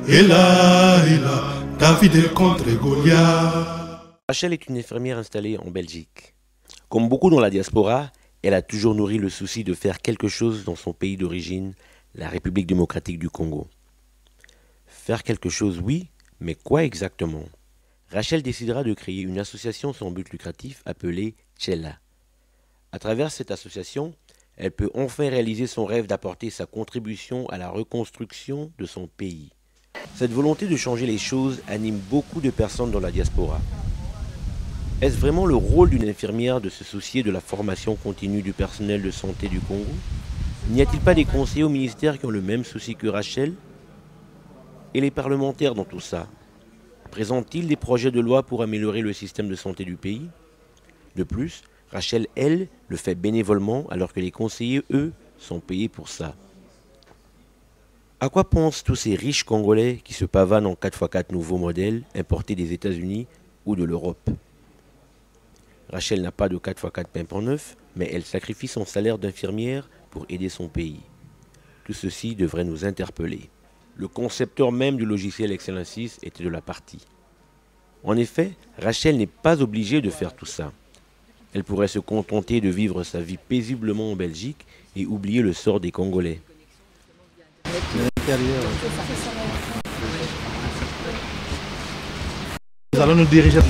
Et là, David contre Goliath. Rachel est une infirmière installée en Belgique. Comme beaucoup dans la diaspora, elle a toujours nourri le souci de faire quelque chose dans son pays d'origine, la République démocratique du Congo. Faire quelque chose, oui, mais quoi exactement? Rachel décidera de créer une association sans but lucratif appelée Tchela. À travers cette association, elle peut enfin réaliser son rêve d'apporter sa contribution à la reconstruction de son pays. Cette volonté de changer les choses anime beaucoup de personnes dans la diaspora. Est-ce vraiment le rôle d'une infirmière de se soucier de la formation continue du personnel de santé du Congo? N'y a-t-il pas des conseillers au ministère qui ont le même souci que Rachel? Et les parlementaires dans tout ça? Présentent-ils des projets de loi pour améliorer le système de santé du pays? De plus, Rachel, elle, le fait bénévolement alors que les conseillers, eux, sont payés pour ça. À quoi pensent tous ces riches Congolais qui se pavanent en 4x4 nouveaux modèles importés des États-Unis ou de l'Europe? Rachel n'a pas de 4x4 pimpant neuf, mais elle sacrifie son salaire d'infirmière pour aider son pays. Tout ceci devrait nous interpeller. Le concepteur même du logiciel Excellensis était de la partie. En effet, Rachel n'est pas obligée de faire tout ça. Elle pourrait se contenter de vivre sa vie paisiblement en Belgique et oublier le sort des Congolais. Nous allons nous diriger.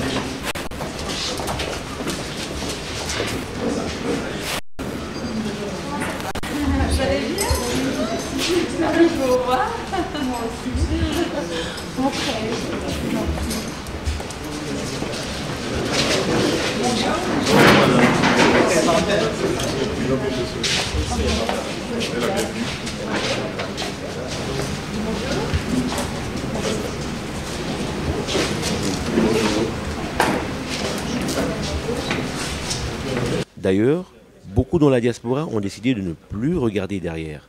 D'ailleurs, beaucoup dans la diaspora ont décidé de ne plus regarder derrière.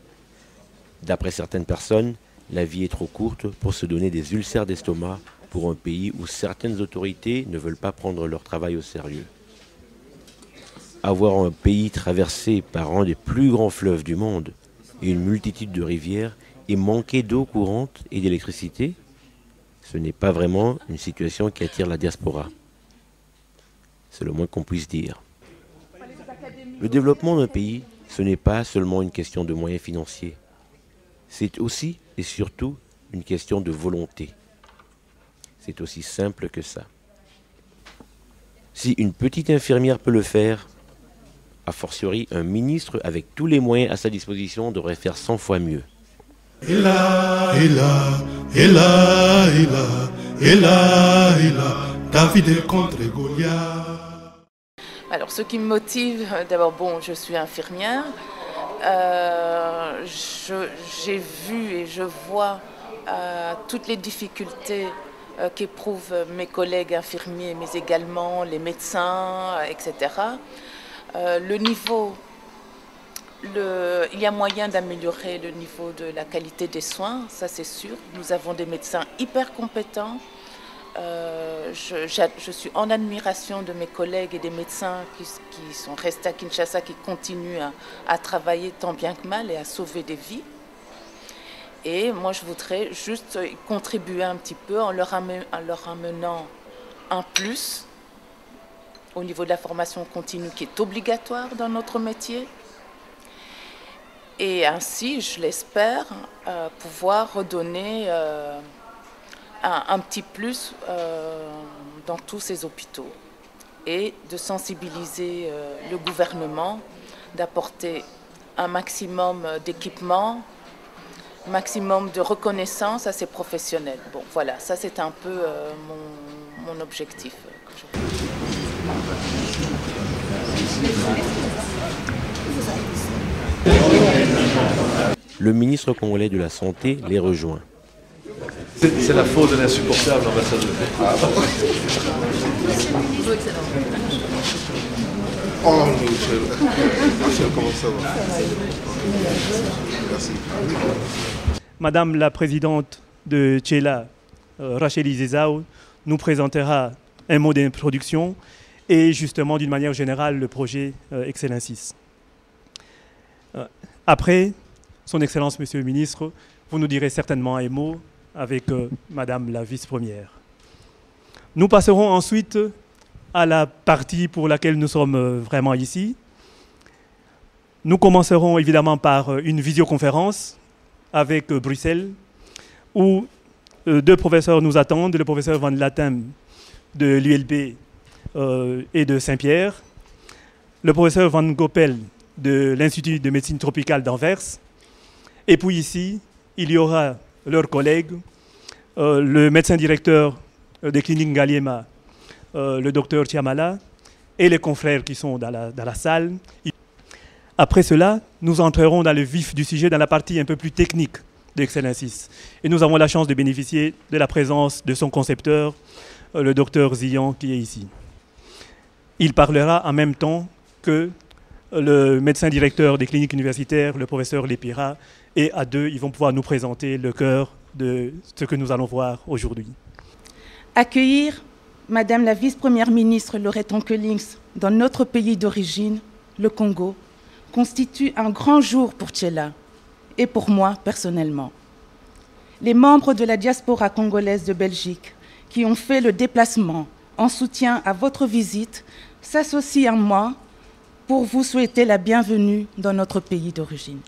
D'après certaines personnes, la vie est trop courte pour se donner des ulcères d'estomac pour un pays où certaines autorités ne veulent pas prendre leur travail au sérieux. Avoir un pays traversé par un des plus grands fleuves du monde et une multitude de rivières et manquer d'eau courante et d'électricité, ce n'est pas vraiment une situation qui attire la diaspora. C'est le moins qu'on puisse dire. Le développement d'un pays, ce n'est pas seulement une question de moyens financiers. C'est aussi et surtout une question de volonté. C'est aussi simple que ça. Si une petite infirmière peut le faire, a fortiori un ministre avec tous les moyens à sa disposition devrait faire 100 fois mieux. Et là, David contre Goliath. Alors, ce qui me motive, d'abord, bon, je suis infirmière. J'ai vu et je vois toutes les difficultés qu'éprouvent mes collègues infirmiers, mais également les médecins, etc. Le niveau, il y a moyen d'améliorer le niveau de la qualité des soins, ça c'est sûr. Nous avons des médecins hyper compétents. Je suis en admiration de mes collègues et des médecins qui sont restés à Kinshasa, qui continuent à travailler tant bien que mal et à sauver des vies. Et moi, je voudrais juste contribuer un petit peu en leur amenant un plus au niveau de la formation continue qui est obligatoire dans notre métier. Et ainsi, je l'espère, pouvoir redonner un petit plus dans tous ces hôpitaux et de sensibiliser le gouvernement, d'apporter un maximum d'équipements, maximum de reconnaissance à ces professionnels. Bon, voilà, ça c'est un peu mon objectif. Le ministre congolais de la Santé les rejoint. C'est la faute de l'insupportable ambassadeur. Oh, Michel, comment ça va? Merci. Madame la présidente de Tchela, Rachel Izezao, nous présentera un mot d'introduction et justement d'une manière générale le projet Excellensis. Après, son Excellence, Monsieur le Ministre, vous nous direz certainement un mot avec Madame la vice-première. Nous passerons ensuite à la partie pour laquelle nous sommes vraiment ici. Nous commencerons évidemment par une visioconférence avec Bruxelles, où deux professeurs nous attendent, le professeur Van Latem de l'ULB et de Saint-Pierre, le professeur Van Gopel de l'Institut de médecine tropicale d'Anvers, et puis ici, il y aura leurs collègues, le médecin directeur des cliniques Ngaliema, le docteur Tiamala, et les confrères qui sont dans la salle. Après cela, nous entrerons dans le vif du sujet, dans la partie un peu plus technique d'Excellensis. Et nous avons la chance de bénéficier de la présence de son concepteur, le docteur Zian, qui est ici. Il parlera en même temps que le médecin directeur des cliniques universitaires, le professeur Lépira, et à deux, ils vont pouvoir nous présenter le cœur de ce que nous allons voir aujourd'hui. Accueillir Madame la vice-première ministre Laurette Onkelings dans notre pays d'origine, le Congo, constitue un grand jour pour Tchela et pour moi personnellement. Les membres de la diaspora congolaise de Belgique qui ont fait le déplacement en soutien à votre visite s'associent à moi pour vous souhaiter la bienvenue dans notre pays d'origine.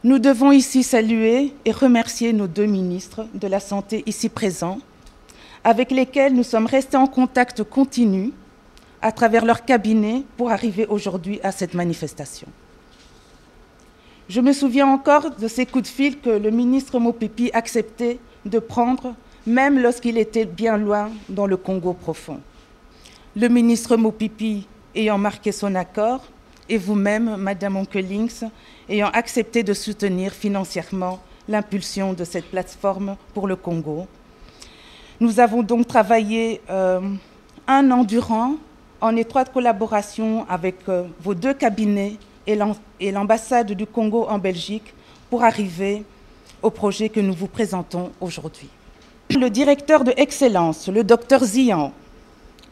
Nous devons ici saluer et remercier nos deux ministres de la Santé ici présents, avec lesquels nous sommes restés en contact continu à travers leur cabinet pour arriver aujourd'hui à cette manifestation. Je me souviens encore de ces coups de fil que le ministre Mopipi acceptait de prendre, même lorsqu'il était bien loin dans le Congo profond. Le ministre Mopipi ayant marqué son accord, et vous-même, Madame Onkelings, ayant accepté de soutenir financièrement l'impulsion de cette plateforme pour le Congo. Nous avons donc travaillé un an durant, en étroite collaboration avec vos deux cabinets et l'ambassade du Congo en Belgique, pour arriver au projet que nous vous présentons aujourd'hui. Le directeur de Excellence, le docteur Zian,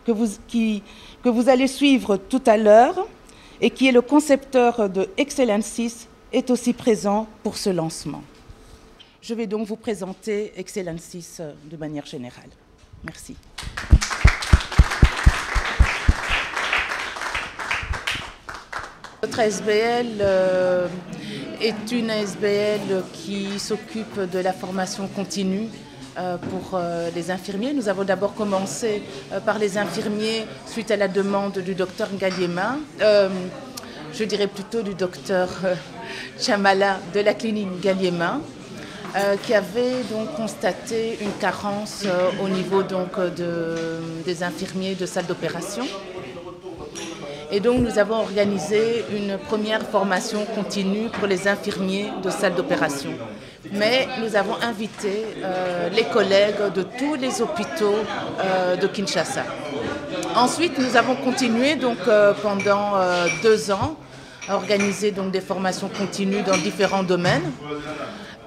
que vous allez suivre tout à l'heure, et qui est le concepteur de Excellensis, est aussi présent pour ce lancement. Je vais donc vous présenter Excellensis de manière générale. Merci. Notre ASBL est une ASBL qui s'occupe de la formation continue pour les infirmiers. Nous avons d'abord commencé par les infirmiers suite à la demande du docteur Ngaliema, je dirais plutôt du docteur Chamala de la clinique Ngaliema, qui avait donc constaté une carence au niveau donc des infirmiers de salle d'opération. Et donc nous avons organisé une première formation continue pour les infirmiers de salle d'opération. Mais nous avons invité les collègues de tous les hôpitaux de Kinshasa. Ensuite, nous avons continué donc, pendant 2 ans à organiser donc, des formations continues dans différents domaines.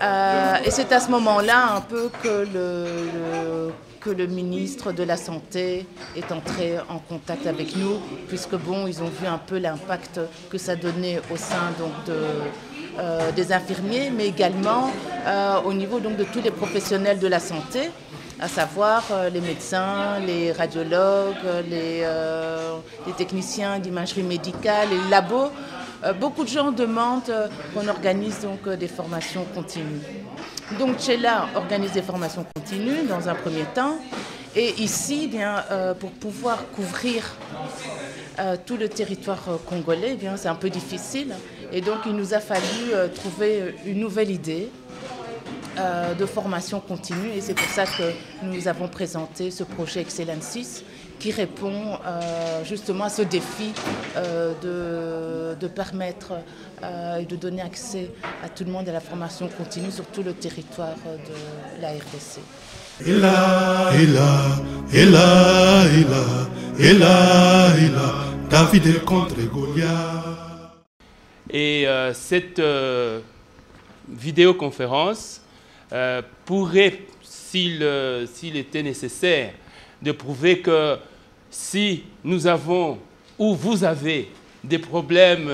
Et c'est à ce moment-là un peu que le ministre de la Santé est entré en contact avec nous, puisque bon, ils ont vu un peu l'impact que ça donnait au sein donc, des infirmiers, mais également au niveau donc, de tous les professionnels de la santé, à savoir les médecins, les radiologues, les techniciens d'imagerie médicale, les labos. Beaucoup de gens demandent qu'on organise donc, des formations continues. Donc Tchela organise des formations continues dans un premier temps. Et ici, bien, pour pouvoir couvrir tout le territoire congolais, bien, c'est un peu difficile. Et donc il nous a fallu trouver une nouvelle idée de formation continue. Et c'est pour ça que nous avons présenté ce projet Excellensis qui répond justement à ce défi de permettre et de donner accès à tout le monde à la formation continue sur tout le territoire de la RDC. David contre Goliath. Et cette vidéoconférence pourrait, s'il était nécessaire, de prouver que si nous avons ou vous avez des problèmes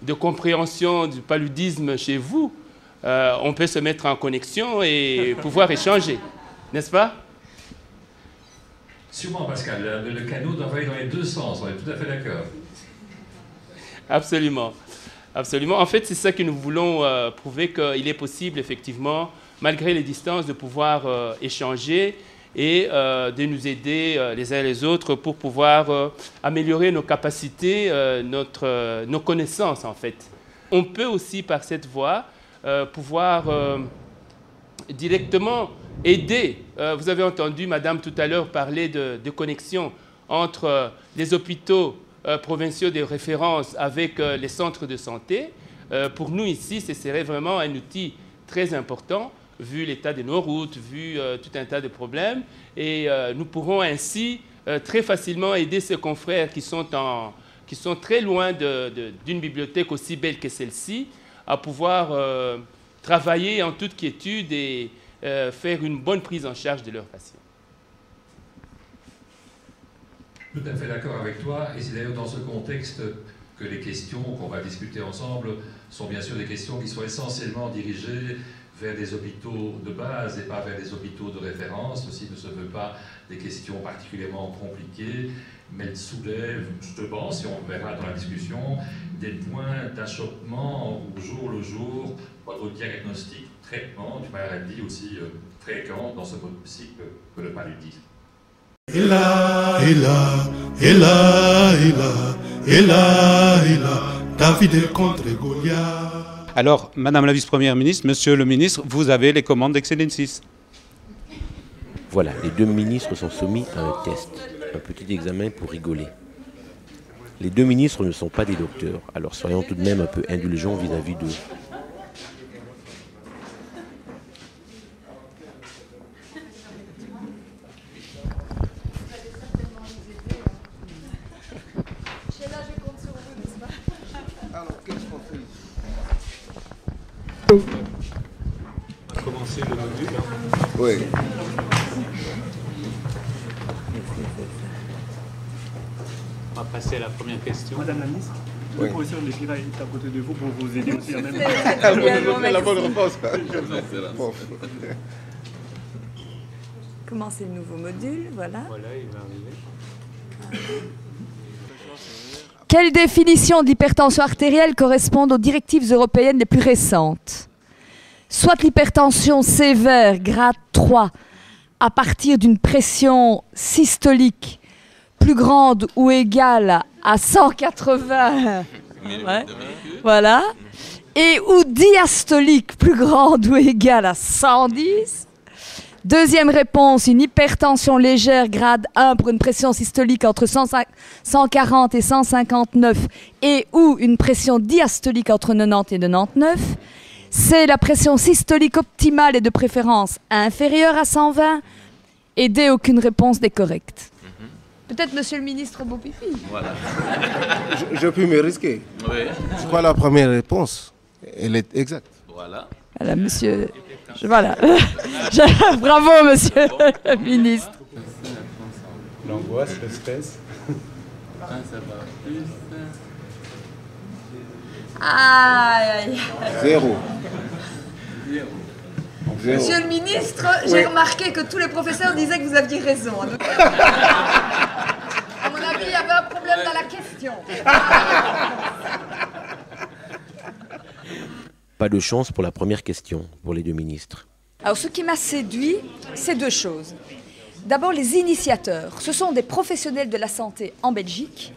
de compréhension du paludisme chez vous, on peut se mettre en connexion et pouvoir échanger, n'est-ce pas? Sûrement, Pascal. Le canot doit aller dans les deux sens, on est tout à fait d'accord. Absolument. Absolument. En fait, c'est ça que nous voulons prouver, qu'il est possible, effectivement, malgré les distances, de pouvoir échanger et de nous aider les uns les autres pour pouvoir améliorer nos capacités, nos connaissances, en fait. On peut aussi, par cette voie, pouvoir directement aider. Vous avez entendu, madame, tout à l'heure parler de connexion entre les hôpitaux provinciaux de référence avec les centres de santé. Pour nous, ici, ce serait vraiment un outil très important, vu l'état de nos routes, vu tout un tas de problèmes. Et nous pourrons ainsi très facilement aider ces confrères qui sont très loin d'une bibliothèque aussi belle que celle-ci, à pouvoir travailler en toute quiétude et faire une bonne prise en charge de leurs patients. Tout à fait d'accord avec toi, et c'est d'ailleurs dans ce contexte que les questions qu'on va discuter ensemble sont bien sûr des questions qui sont essentiellement dirigées vers des hôpitaux de base et pas vers des hôpitaux de référence. Ceci ne se veut pas des questions particulièrement compliquées, mais elles soulèvent, je pense, et on verra dans la discussion, des points d'achoppement au jour le jour, votre diagnostic, traitement d'une maladie aussi fréquente dans ce cycle que le paludisme. Et là, David contre Goliath. Alors, Madame la Vice-Première ministre, Monsieur le ministre, vous avez les commandes d'Excellencis. Voilà, les deux ministres sont soumis à un test, un petit examen pour rigoler. Les deux ministres ne sont pas des docteurs, alors soyons tout de même un peu indulgents vis-à-vis d'eux. On va commencer le module. Oui. On va passer à la première question. Madame la ministre, le professeur Lépira est à côté de vous pour vous aider aussi à même. La bonne réponse. Commencer le nouveau module, voilà. Voilà, il va arriver. Quelle définition de l'hypertension artérielle correspond aux directives européennes les plus récentes? Soit l'hypertension sévère, grade 3, à partir d'une pression systolique plus grande ou égale à 180, ouais, voilà, et ou diastolique plus grande ou égale à 110. Deuxième réponse, une hypertension légère grade 1 pour une pression systolique entre 140 et 159 et ou une pression diastolique entre 90 et 99. C'est la pression systolique optimale et de préférence inférieure à 120. Et D, aucune réponse n'est correcte. Peut-être Monsieur le ministre Beaupipi. Voilà. Je peux me risquer. Oui. Je crois la première réponse, elle est exacte. Voilà. Voilà, monsieur. Voilà. Bravo, monsieur le ministre. L'angoisse, le stress. Ça va plus. Aïe, aïe. Zéro. Monsieur le ministre, j'ai remarqué que tous les professeurs disaient que vous aviez raison. À mon avis, il y avait un problème dans la question. Pas de chance pour la première question, pour les deux ministres. Alors, ce qui m'a séduit, c'est deux choses. D'abord, les initiateurs. Ce sont des professionnels de la santé en Belgique,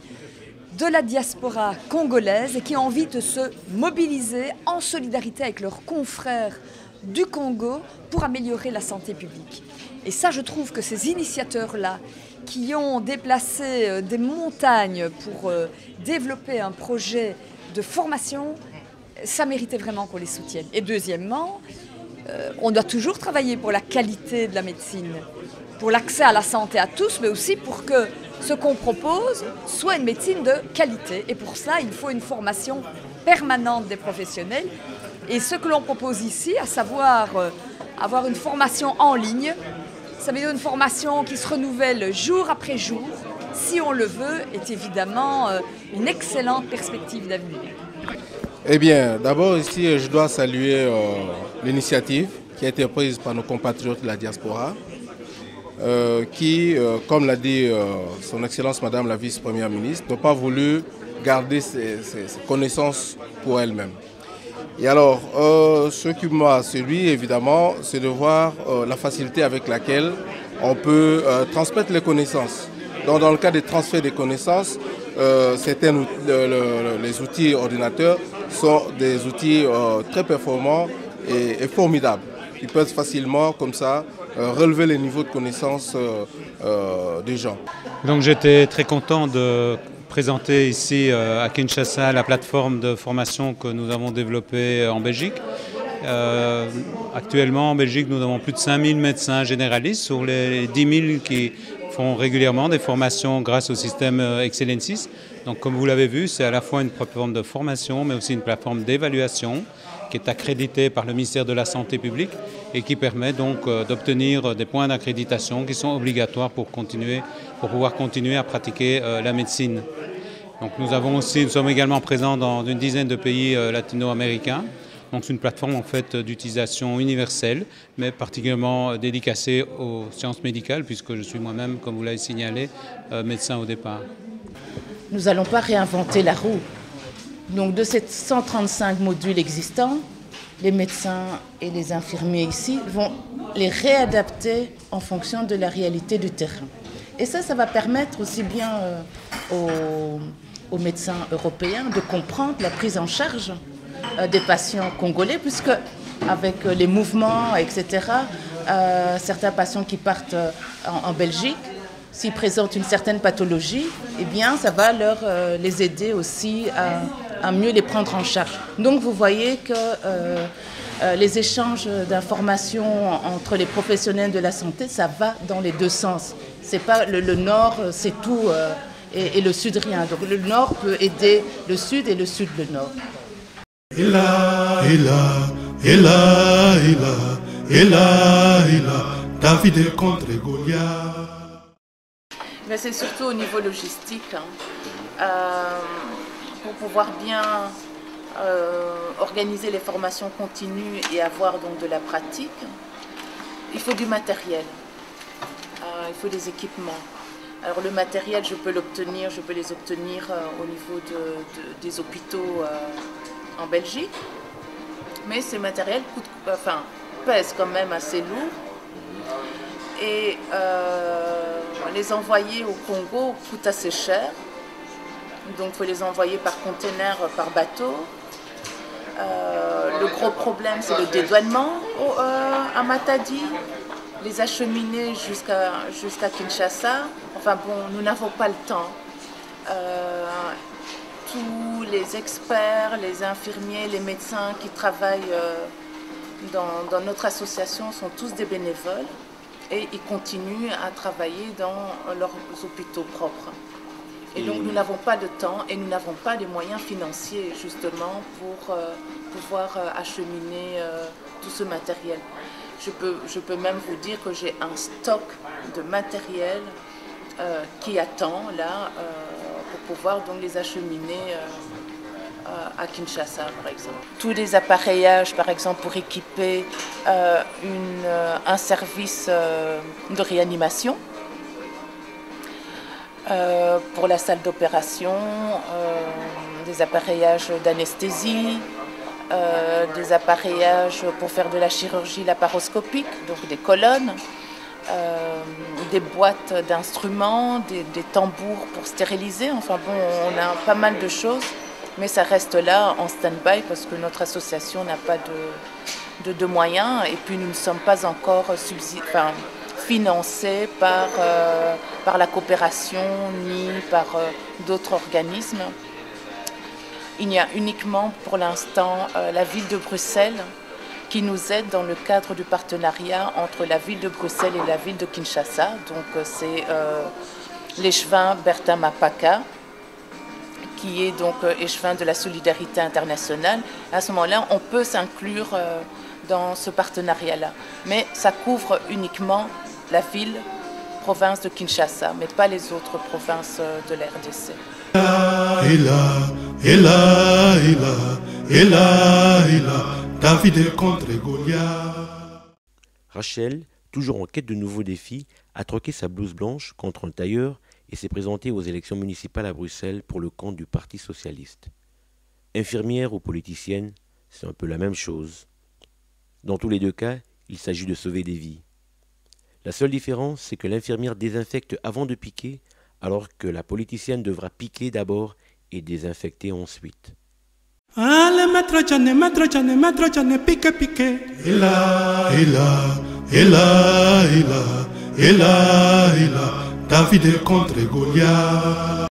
de la diaspora congolaise, et qui ont envie de se mobiliser en solidarité avec leurs confrères du Congo pour améliorer la santé publique. Et ça, je trouve que ces initiateurs-là, qui ont déplacé des montagnes pour développer un projet de formation, ça méritait vraiment qu'on les soutienne. Et deuxièmement, on doit toujours travailler pour la qualité de la médecine, pour l'accès à la santé à tous, mais aussi pour que ce qu'on propose soit une médecine de qualité. Et pour cela, il faut une formation permanente des professionnels. Et ce que l'on propose ici, à savoir avoir une formation en ligne, ça veut dire une formation qui se renouvelle jour après jour, si on le veut, est évidemment une excellente perspective d'avenir. Eh bien, d'abord ici, je dois saluer l'initiative qui a été prise par nos compatriotes de la diaspora, qui, comme l'a dit son Excellence Madame la Vice-Première ministre, n'ont pas voulu garder ses connaissances pour elle-même. Et alors, ce qui m'a séduit, évidemment, c'est de voir la facilité avec laquelle on peut transmettre les connaissances. Donc, dans le cas des transferts des connaissances, les outils ordinateurs sont des outils très performants et formidables. Ils peuvent facilement, comme ça, relever les niveaux de connaissances des gens. Donc j'étais très content de présenter ici à Kinshasa la plateforme de formation que nous avons développée en Belgique. Actuellement en Belgique, nous avons plus de 5000 médecins généralistes sur les 10 000 qui font régulièrement des formations grâce au système Excellensis. Donc comme vous l'avez vu, c'est à la fois une plateforme de formation mais aussi une plateforme d'évaluation qui est accréditée par le ministère de la Santé publique et qui permet donc d'obtenir des points d'accréditation qui sont obligatoires pour pouvoir continuer à pratiquer la médecine. Donc nous sommes également présents dans une dizaine de pays latino-américains. Donc c'est une plateforme en fait d'utilisation universelle, mais particulièrement dédicacée aux sciences médicales, puisque je suis moi-même, comme vous l'avez signalé, médecin au départ. Nous n'allons pas réinventer la roue. Donc de ces 135 modules existants, les médecins et les infirmiers ici vont les réadapter en fonction de la réalité du terrain. Et ça va permettre aussi bien aux médecins européens de comprendre la prise en charge des patients congolais, puisque avec les mouvements, etc., certains patients qui partent en Belgique, s'ils présentent une certaine pathologie, eh bien, ça va les aider aussi à mieux les prendre en charge. Donc, vous voyez que les échanges d'informations entre les professionnels de la santé, ça va dans les deux sens. C'est pas le Nord, c'est tout, et le Sud, rien. Donc, le Nord peut aider le Sud et le Sud, le Nord. David contre Goliath. Mais c'est surtout au niveau logistique, pour pouvoir bien organiser les formations continues et avoir donc de la pratique. Il faut du matériel, il faut des équipements. Alors le matériel, je peux les obtenir au niveau des hôpitaux en Belgique, mais ces matériels pèsent quand même assez lourd. Et les envoyer au Congo coûte assez cher. Donc il faut les envoyer par conteneur, par bateau. Le gros problème, c'est le dédouanement à Matadi, les acheminer jusqu'à Kinshasa. Enfin bon, nous n'avons pas le temps. Tous les experts, les infirmiers, les médecins qui travaillent dans notre association sont tous des bénévoles. Et ils continuent à travailler dans leurs hôpitaux propres. Et donc nous n'avons pas de temps et nous n'avons pas les moyens financiers justement pour pouvoir acheminer tout ce matériel. Je peux même vous dire que j'ai un stock de matériel qui attend là pour pouvoir donc les acheminer à Kinshasa par exemple. Tous les appareillages par exemple pour équiper un service de réanimation, pour la salle d'opération, des appareillages d'anesthésie, des appareillages pour faire de la chirurgie laparoscopique, donc des colonnes, des boîtes d'instruments, des tambours pour stériliser. Enfin bon, on a pas mal de choses. Mais ça reste là en stand-by parce que notre association n'a pas de moyens et puis nous ne sommes pas encore financés par la coopération ni par d'autres organismes. Il y a uniquement pour l'instant la ville de Bruxelles qui nous aide dans le cadre du partenariat entre la ville de Bruxelles et la ville de Kinshasa. Donc c'est l'échevin Bertin Mapaka, qui est donc échevin de la solidarité internationale. À ce moment-là, on peut s'inclure dans ce partenariat-là. Mais ça couvre uniquement la ville, province de Kinshasa, mais pas les autres provinces de la RDC. et là, David contre Goliath. Rachel, toujours en quête de nouveaux défis, a troqué sa blouse blanche contre un tailleur et s'est présentée aux élections municipales à Bruxelles pour le compte du Parti socialiste. Infirmière ou politicienne, c'est un peu la même chose. Dans tous les deux cas, il s'agit de sauver des vies. La seule différence, c'est que l'infirmière désinfecte avant de piquer, alors que la politicienne devra piquer d'abord et désinfecter ensuite. Allez, maître Johnny, pique. Et là, David contre Goliath.